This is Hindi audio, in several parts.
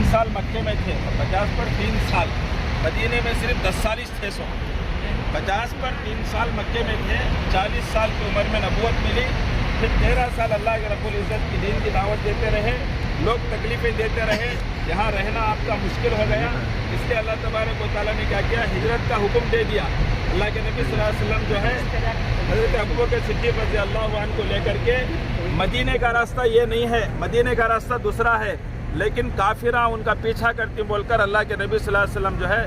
साल मक्के में थे, 50 पर 3 साल मदीने में सिर्फ 10 साल ही थे। 50 पर 3 साल मक्के में थे, 40 साल की उम्र में नबूवत मिली। फिर 13 साल अल्लाह के रब्बुल इज़्ज़त की दीन की दावत देते रहे, लोग तकलीफ़ें देते रहे, यहाँ रहना आपका मुश्किल हो गया। इसलिए अल्लाह तबारक व तआला ने क्या किया, हिजरत का हुक्म दे दिया। अल्लाह के नबी सल्लल्लाहु अलैहि वसल्लम जो है हज़रत अबू बकर सिद्दीक़ रज़ियल्लाहु अन्हु को लेकर के, मदीने का रास्ता ये नहीं है, मदीने का रास्ता दूसरा है, लेकिन काफिरा उनका पीछा करती बोलकर अल्लाह के नबी सल्लल्लाहु अलैहि वसल्लम जो है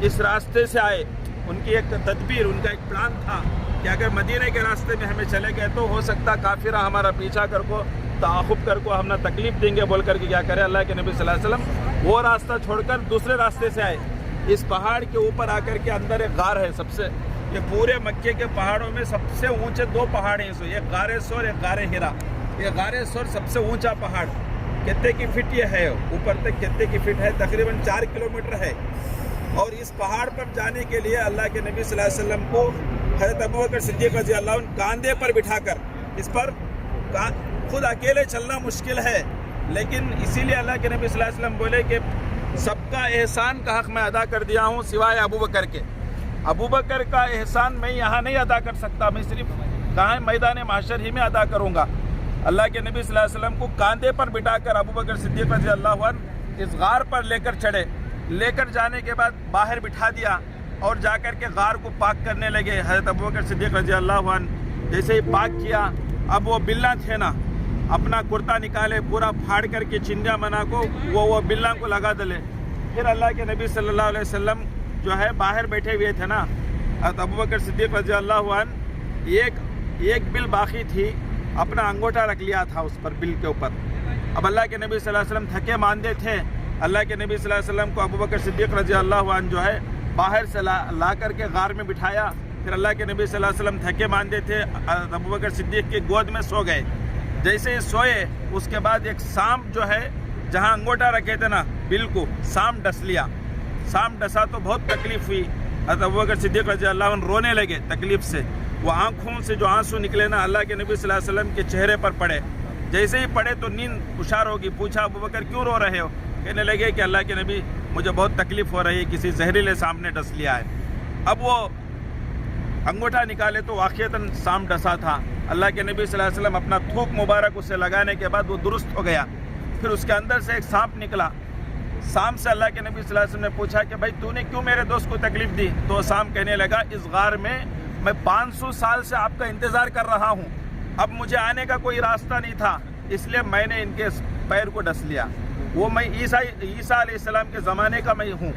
इस रास्ते से आए। उनकी एक तदबीर, उनका एक प्लान था कि अगर मदीने के रास्ते में हमें चले गए तो हो सकता काफिरा हमारा पीछा कर को ताक़ुब कर को हम ना तकलीफ़ देंगे बोल कर के क्या करें, अल्लाह के नबी सल्लल्लाहु अलैहि वसल्लम वो रास्ता छोड़कर दूसरे रास्ते से आए। इस पहाड़ के ऊपर आकर के अंदर एक गार है, सबसे ये पूरे मक्के के पहाड़ों में सबसे ऊंचे 2 पहाड़ हैं, एक गारे सोर, एक गारे हिरा। ये गारे सोर सबसे ऊंचा पहाड़, कितने की फिट ये है, ऊपर तक कितने की फिट है, तकरीबन 4 किलोमीटर है। और इस पहाड़ पर जाने के लिए अल्लाह के नबी सल्लल्लाहु अलैहि वसल्लम को हज़रत अबू बकर सिद्दीक़ रज़ियल्लाहु अन्हु कांधे पर बिठाकर, इस पर खुद अकेले चलना मुश्किल है, लेकिन इसीलिए अल्लाह के नबी सल्लल्लाहु अलैहि वसल्लम बोले कि सबका एहसान का हक़ मैं अदा कर दिया हूँ सिवाय अबू बकर के। अबू बकर का एहसान मैं यहाँ नहीं अदा कर सकता, मैं सिर्फ कहाँ मैदान माशर ही में अदा करूँगा। अल्लाह के नबी सल्लल्लाहु अलैहि वसल्लम को कांधे पर बिठाकर अबू बकर सिद्दीक़ रज़ियल्लाहु अन्हु इस गार पर लेकर चढ़े। लेकर जाने के बाद बाहर बिठा दिया और जाकर के गार को पाक करने लगे। हज़रत अबू बकर सिद्दीक़ रज़ियल्लाहु अन्हु जैसे ही पाक किया, अब वो बिल्ला थे ना, अपना कुर्ता निकाले, पूरा फाड़ करके चिंदिया मना को वो बिल्ला को लगा दले। फिर अल्लाह के नबी सल्लल्लाहु अलैहि वसल्लम जो है बाहर बैठे हुए थे ना, अबू बकर सिद्दीक़ रज़ियल्लाहु अन्हु एक बिल बाकी थी, अपना अंगूठा रख लिया था उस पर, बिल के ऊपर। अब अल्लाह के नबी सल्लल्लाहु अलैहि वसल्लम थके मांदे थे। अल्लाह के नबी सल्लल्लाहु अलैहि वसल्लम को अबू बकर सिद्दीक़ रज़ियल्लाहु अन्हु जो है बाहर से ला करके गार में बिठाया। फिर अल्लाह के नबी सल्लल्लाहु अलैहि वसल्लम थके मांदे थे, अबू बकर सिद्दीक़ की गोद में सो गए। जैसे ही सोए उसके बाद एक सांप जो है, जहाँ अंगूठा रखे थे ना बिल को, सांप डस लिया। सांप डसा तो बहुत तकलीफ़ हुई, अबू बकर सिद्दीक़ रज़ियल्लाहु अन्हु रोने लगे तकलीफ़ से। वो आँखों से जो आंसू निकले ना अल्लाह के नबी सल्लल्लाहु अलैहि वसल्लम के चेहरे पर पड़े। जैसे ही पड़े तो नींद हुशार होगी। पूछा, अबू बकर क्यों रो रहे हो? कहने लगे कि अल्लाह के नबी मुझे बहुत तकलीफ़ हो रही है, किसी जहरीले सांप ने डस लिया है। अब वो अंगूठा निकाले तो वाक़ईतन सांप डसा था। अल्लाह के नबी सल्लल्लाहु अलैहि वसल्लम अपना थूक मुबारक उसे लगाने के बाद वो दुरुस्त हो गया। फिर उसके अंदर से एक सांप निकला। सांप से अल्लाह के नबी सल्लल्लाहु अलैहि वसल्लम ने पूछा कि भाई तूने क्यों मेरे दोस्त को तकलीफ़ दी? तो सांप कहने लगा, इस गार में मैं 500 साल से आपका इंतज़ार कर रहा हूँ, अब मुझे आने का कोई रास्ता नहीं था, इसलिए मैंने इनके पैर को डस लिया। वो मैं ईसा अलैहिस्सलाम के ज़माने का मैं हूँ,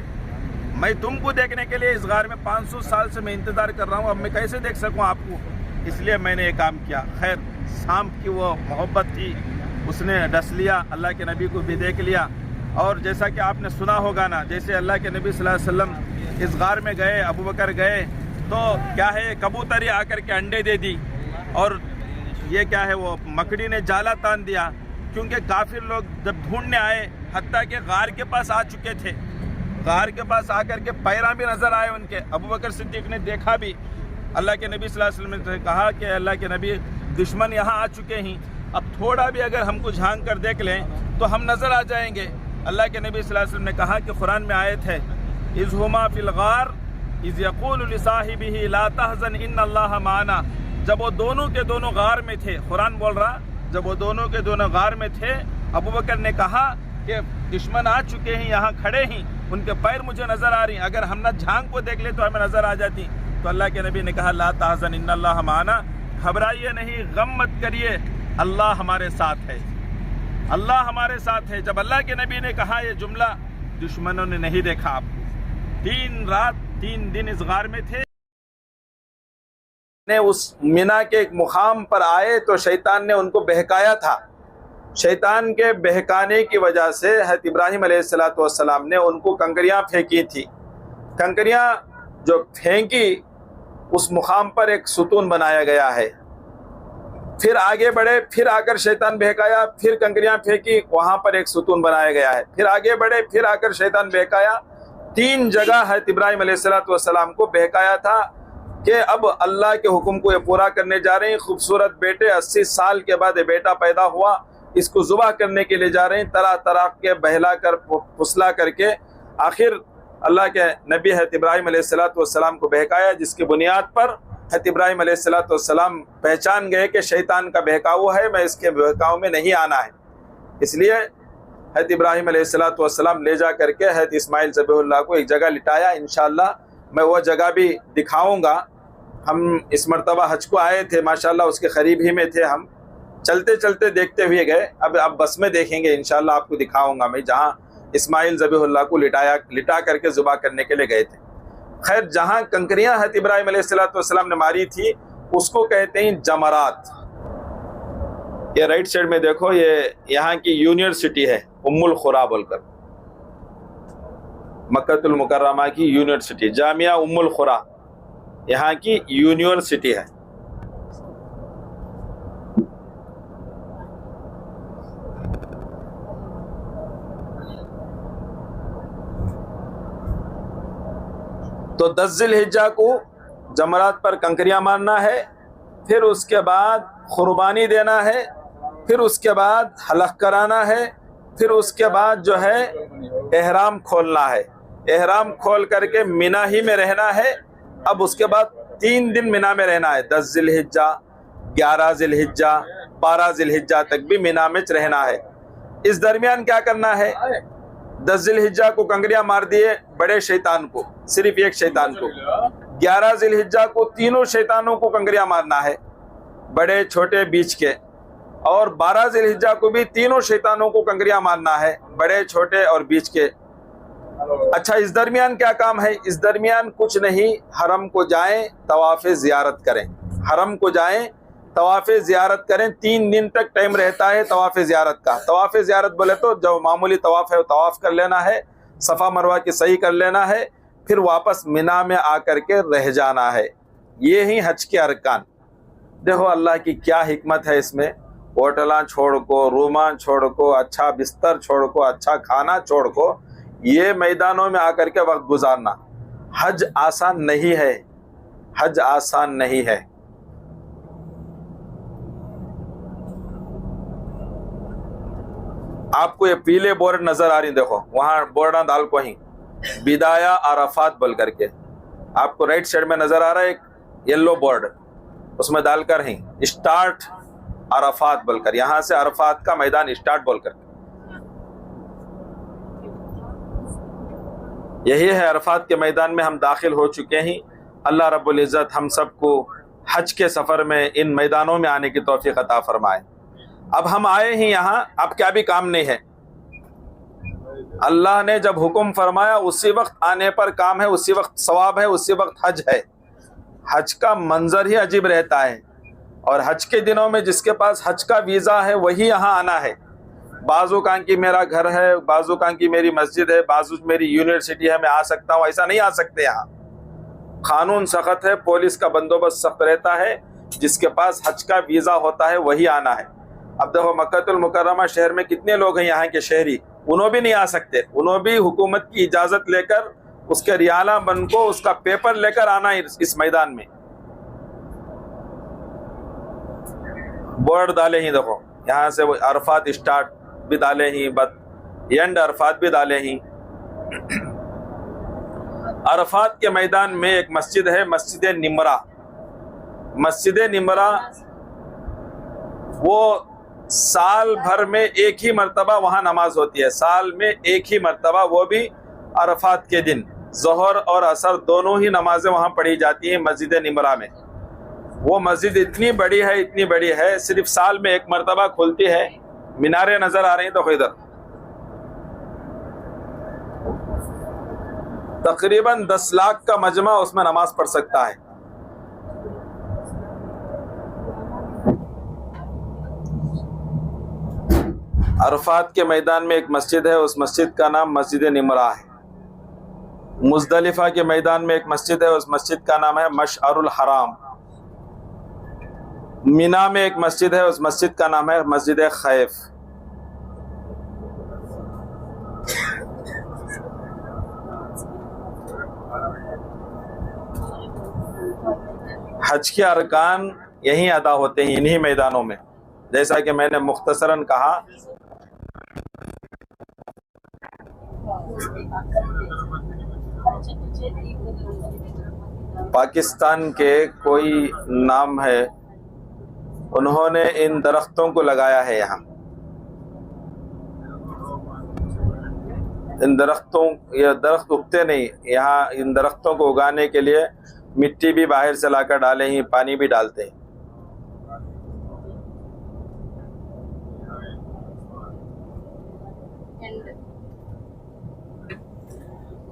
मैं तुमको देखने के लिए इस गार में 500 साल से मैं इंतज़ार कर रहा हूँ, अब मैं कैसे देख सकूँ आपको, इसलिए मैंने ये काम किया। खैर, सांप की वो मोहब्बत थी, उसने डस लिया, अल्लाह के नबी को भी देख लिया। और जैसा कि आपने सुना होगा ना, जैसे अल्लाह के नबी सल्लल्लाहु अलैहि वसल्लम इस गार में गए, अबू बकर गए, तो क्या है, कबूतरी आकर के अंडे दे दी, और ये क्या है, वो मकड़ी ने जाला तान दिया, क्योंकि काफिर लोग जब ढूंढने आए, हत्ता के गार के पास आ चुके थे। गार के पास आकर के पैरा भी नजर आए उनके। अबू बकर सिद्दीक़ ने देखा भी। अल्लाह के नबी सल्लल्लाहु अलैहि वसल्लम ने कहा कि अल्लाह के नबी, दुश्मन यहाँ आ चुके हैं, अब थोड़ा भी अगर हमको झांक कर देख लें तो हम नजर आ जाएंगे। अल्लाह के नबी सल्लल्लाहु अलैहि वसल्लम ने कहा कि कुरान में आयत है, इज़ हुमा फिल गार इज़ यक़ूलु लिसाहिबिही ला तहज़न इन्नल्लाह माना। जब वो दोनों के दोनों गार में थे, कुरान बोल रहा, जब वो दोनों के दोनों गार में थे, अबू बकर ने कहा कि दुश्मन आ चुके हैं, यहाँ खड़े हैं, उनके पैर मुझे नजर आ रही, अगर हम ना झांक को देख ले तो हमें नजर आ जाती। तो अल्लाह के नबी ने कहा, ला तहज़न इन्नल्लाह माना, घबराइए नहीं, गम मत करिए, अल्लाह हमारे साथ है, अल्लाह हमारे साथ है। जब अल्लाह के नबी ने कहा ये जुमला, दुश्मनों ने नहीं देखा। आप 3 रात 3 दिन इस गार में थे। ने उस मिना के एक मुकाम पर आए तो शैतान ने उनको बहकाया था। शैतान के बहकाने की वजह से हज़रत इब्राहीम अलैहिस्सलाम ने उनको कंकरियाँ फेंकी थी। कंकरियाँ जो फेंकी, उस मुकाम पर एक सुतून बनाया गया है। फिर आगे बढ़े, फिर आकर शैतान बहकाया, फिर कंकरियाँ फेंकी, वहाँ पर एक सुतून बनाया गया है। फिर आगे बढ़े, फिर आकर शैतान बहकाया। 3 जगह हज़रत इब्राहीम अलैहिस्सलाम को बहकाया था कि अब अल्लाह के हुक्म को ये पूरा करने जा रहे हैं। खूबसूरत बेटे, 80 साल के बाद ये बेटा पैदा हुआ, इसको ज़ुबा करने के लिए जा रहे हैं, तरह तरह के बहला कर फुसला करके आखिर अल्लाह के नबी हज़रत इब्राहीम अलैहिस्सलाम को बहकाया, जिसकी बुनियाद पर हज़रत इब्राहीम अलैहिस्सलाम पहचान गए कि शैतान का बहकाव है, मैं इसके बहकाव में नहीं आना है। इसलिए हज़रत इब्राहीम अलैहिस्सलाम ले जा करके हज़रत इस्माइल ज़बीहुल्लाह को एक जगह लिटाया। इंशाअल्लाह मैं वो जगह भी दिखाऊंगा। हम इस मरतबा हज को आए थे, माशाअल्लाह उसके करीब ही में थे, हम चलते चलते देखते हुए गए। अब बस में देखेंगे इंशाअल्लाह, आपको दिखाऊंगा मैं जहाँ इस्माइल ज़बीहुल्लाह को लिटा करके ज़ुबा करने के लिए गए थे। खैर, जहाँ कंकरियाँ हज़रत इब्राहीम अलैहिस्सलाम ने मारी थी उसको कहते हैं जमरात। ये राइट साइड में देखो, ये यहाँ की यूनिवर्सिटी है उम्मुल खुरा बोलकर, मक्कतुल मुकर्रमा की यूनिवर्सिटी, जामिया उम्मुल खुरा यहाँ की यूनिवर्सिटी है। तो 10 ज़िलहिज्जा को जमरात पर कंकरियां मारना है, फिर उसके बाद कुर्बानी देना है, फिर उसके बाद हलक कराना है, फिर उसके बाद जो है एहराम खोलना है। एहराम खोल करके मिना ही में रहना है। अब उसके बाद 3 दिन मिना में रहना है। 10 ज़िलहिज्जा, 11 ज़िलहिज्जा, 12 ज़िलहिज्जा तक भी मिना में रहना है। इस दरमियान क्या करना है? 10 ज़िलहिज्जा को कंकरियां मार दिए बड़े शैतान को, सिर्फ एक शैतान को। 11 ज़िलहिज्जा को तीनों शैतानों को कंकरियां मारना है, बड़े छोटे बीच के। और 12 ज़िलहिज्जा को भी तीनों शैतानों को कंकरियां मारना है, बड़े छोटे और बीच के। अच्छा, इस दरमियान क्या काम है? इस दरमियान कुछ नहीं, हरम को जाएं, तवाफ़े ज़ियारत करें। हरम को जाएं, तवाफ़े ज़ियारत करें। 3 दिन तक टाइम रहता है तवाफ़े ज़ियारत का। तवाफ़े ज़ियारत बोले तो जो मामूली तवाफ़ है वो तवाफ़ कर लेना है, सफ़ा मरवा की सही कर लेना है, फिर वापस मिना में आकर के रह जाना है। ये ही हज के अरकान। देखो अल्लाह की क्या हिकमत है इसमें। होटलां छोड़ को, रूमां छोड़ को, अच्छा बिस्तर छोड़ को, अच्छा खाना छोड़ को, ये मैदानों में आकर के वक्त गुजारना। हज आसान नहीं है, हज आसान नहीं है। आपको ये पीले बोर्ड नजर आ रही, देखो वहां बोर्डा डाल को ही बिदाया अरफात बोल करके आपको राइट साइड में नजर आ रहा है एक येलो बोर्ड, उसमें डालकर ही स्टार्ट अरफात बोलकर, यहां से अरफात का मैदान स्टार्ट बोलकर, यही है अरफात के मैदान में हम दाखिल हो चुके हैं। अल्लाह रब्बुल इज़्ज़त हम सबको हज के सफ़र में इन मैदानों में आने की तौफीक अता फरमाए। अब हम आए हैं यहाँ, अब क्या भी काम नहीं है। अल्लाह ने जब हुक्म फरमाया उसी वक्त आने पर काम है, उसी वक्त सवाब है, उसी वक्त हज है। हज का मंजर ही अजीब रहता है। और हज के दिनों में जिसके पास हज का वीज़ा है वही यहाँ आना है। बाजू कान की मेरा घर है, बाजू कान की मेरी मस्जिद है, बाजू मेरी यूनिवर्सिटी है, मैं आ सकता हूँ, ऐसा नहीं आ सकते। यहाँ कानून सख्त है, पुलिस का बंदोबस्त सख्त रहता है। जिसके पास हज का वीज़ा होता है वही आना है। अब देखो मक्कतुल मुकर्रमा शहर में कितने लोग हैं यहाँ के शहरी, उन्हों भी नहीं आ सकते। उन्हों भी हुकूमत की इजाज़त लेकर, उसके रियाला बन को उसका पेपर लेकर आना इस मैदान में। बोर्ड डाले ही, देखो यहाँ से वो अरफात स्टार्ट भी डाले ही, बद एंड अरफात भी डाले ही। अरफात के मैदान में एक मस्जिद है, मस्जिद निमरा। मस्जिद निमरा वो साल भर में एक ही मर्तबा वहाँ नमाज होती है, साल में एक ही मर्तबा, वो भी अरफात के दिन ज़ोहर और असर दोनों ही नमाजें वहाँ पढ़ी जाती हैं मस्जिद निमरा में। वो मस्जिद इतनी बड़ी है, इतनी बड़ी है, सिर्फ साल में एक मर्तबा खुलती है। मीनारे नजर आ रही हैं, तो इधर तकरीबन 10 लाख का मजमा उसमें नमाज पढ़ सकता है। अरफात के मैदान में एक मस्जिद है, उस मस्जिद का नाम मस्जिद निमरा है। मुज़दलिफा के मैदान में एक मस्जिद है, उस मस्जिद का नाम है मशअरुल हराम। मीना में एक मस्जिद है, उस मस्जिद का नाम है मस्जिद खैफ। हज के अरकान यहीं अदा होते हैं, इन्हीं मैदानों में। जैसा कि मैंने मुख्तसरन कहा, पाकिस्तान के कोई नाम है, उन्होंने इन दरख्तों को लगाया है यहाँ। इन दरख्तों, ये दरख्त उगते नहीं यहाँ, इन दरख्तों को उगाने के लिए मिट्टी भी बाहर से लाकर डाले ही, पानी भी डालते हैं।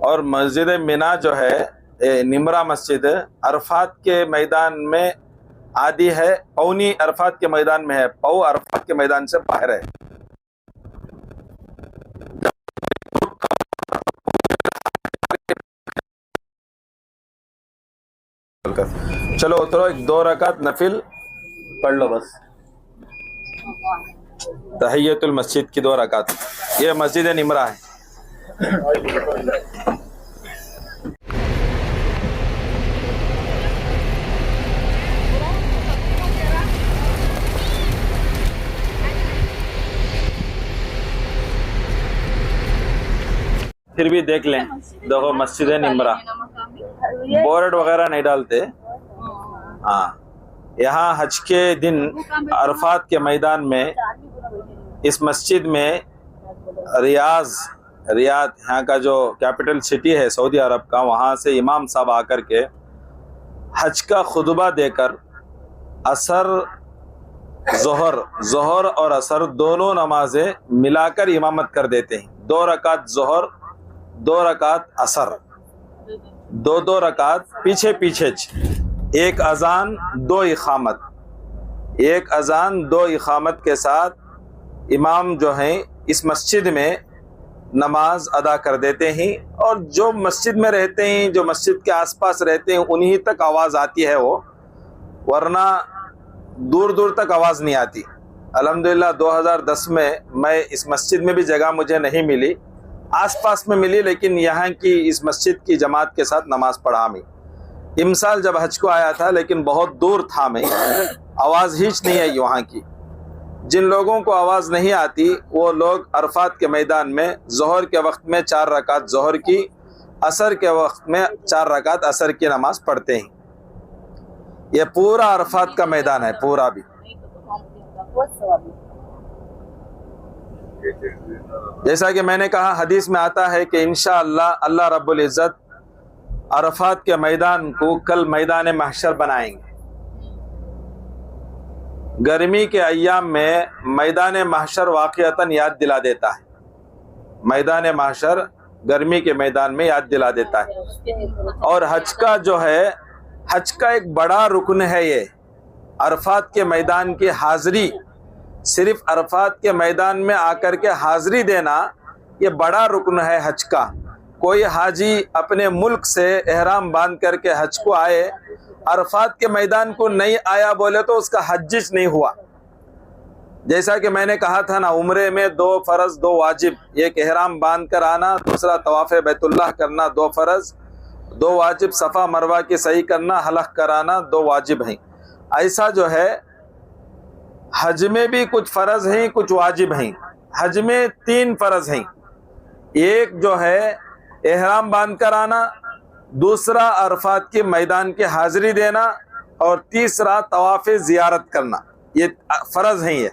और मस्जिद मिना जो है, निमरा मस्जिद, अरफात के मैदान में आदि है, पौनी अरफात के मैदान में है, पौ अरफात के मैदान से बाहर है। चलो उतरो, 2 रकात नफिल पढ़ लो बस, तहियतुल मस्जिद की 2 रकात। ये मस्जिद निमरा है। फिर भी देख लें, देखो मस्जिद निमरा, बोर्ड वगैरह नहीं डालते। हाँ, यहाँ हज के दिन अरफात के मैदान में, इस मस्जिद में रियाद यहाँ का जो कैपिटल सिटी है सऊदी अरब का, वहाँ से इमाम साहब आकर के हज का खुतबा देकर असर, जोहर और असर दोनों नमाजें मिलाकर इमामत कर देते हैं। 2 रकात जोहर, 2 रकात असर, 2 रकात पीछे, 1 अजान 2 इकामत, 1 अजान 2 इकामत के साथ इमाम जो हैं इस मस्जिद में नमाज अदा कर देते हैं। और जो मस्जिद में रहते हैं, जो मस्जिद के आसपास रहते हैं, उन्हीं तक आवाज़ आती है वो, वरना दूर दूर तक आवाज़ नहीं आती। अल्हम्दुलिल्लाह 2010 में मैं इस मस्जिद में भी जगह मुझे नहीं मिली, आसपास में मिली, लेकिन यहाँ की इस मस्जिद की जमात के साथ नमाज पढ़ा मैं। इमसाल जब हज को आया था, लेकिन बहुत दूर था मैं, आवाज़ हीच नहीं आई वहाँ की। जिन लोगों को आवाज़ नहीं आती वो लोग अरफात के मैदान में ज़ोहर के वक्त में 4 रकात ज़ोहर की, असर के वक्त में 4 रकात असर की नमाज पढ़ते हैं। ये पूरा अरफात का मैदान है, पूरा भी। जैसा कि मैंने कहा, हदीस में आता है कि इंशाअल्लाह अल्लाह रब्बुल इज़्ज़त अरफात के मैदान को कल मैदान महशर बनाएंगे। गर्मी के अय्याम में मैदान महशर वाक़ियतन याद दिला देता है, मैदान महशर गर्मी के मैदान में याद दिला देता है। और हज का जो है, हज का एक बड़ा रुकन है ये, अरफात के मैदान की हाज़िरी। सिर्फ अरफात के मैदान में आकर के हाज़िरी देना ये बड़ा रुकन है हज का। कोई हाजी अपने मुल्क से एहराम बांध करके हज को आए, अरफात के मैदान को नहीं आया बोले तो उसका हज्जिज नहीं हुआ। जैसा कि मैंने कहा था ना, उम्रे में 2 फ़र्ज़ 2 वाजिब, एक एहराम बांध कर आना, दूसरा तवाफ़े बैतुल्लाह करना 2 फ़र्ज़, 2 वाजिब, सफ़ा मरवा की सही करना, हलक़ कराना 2 वाजिब हैं। ऐसा जो है हज में भी कुछ फ़र्ज़ हैं, कुछ वाजिब हैं। हज में 3 फ़र्ज़ हैं, एक जो है एहराम बांध कर आना, दूसरा अरफात के मैदान की हाज़िरी देना, और तीसरा तवाफ़े ज़ियारत करना। ये फ़र्ज़ हैं ये।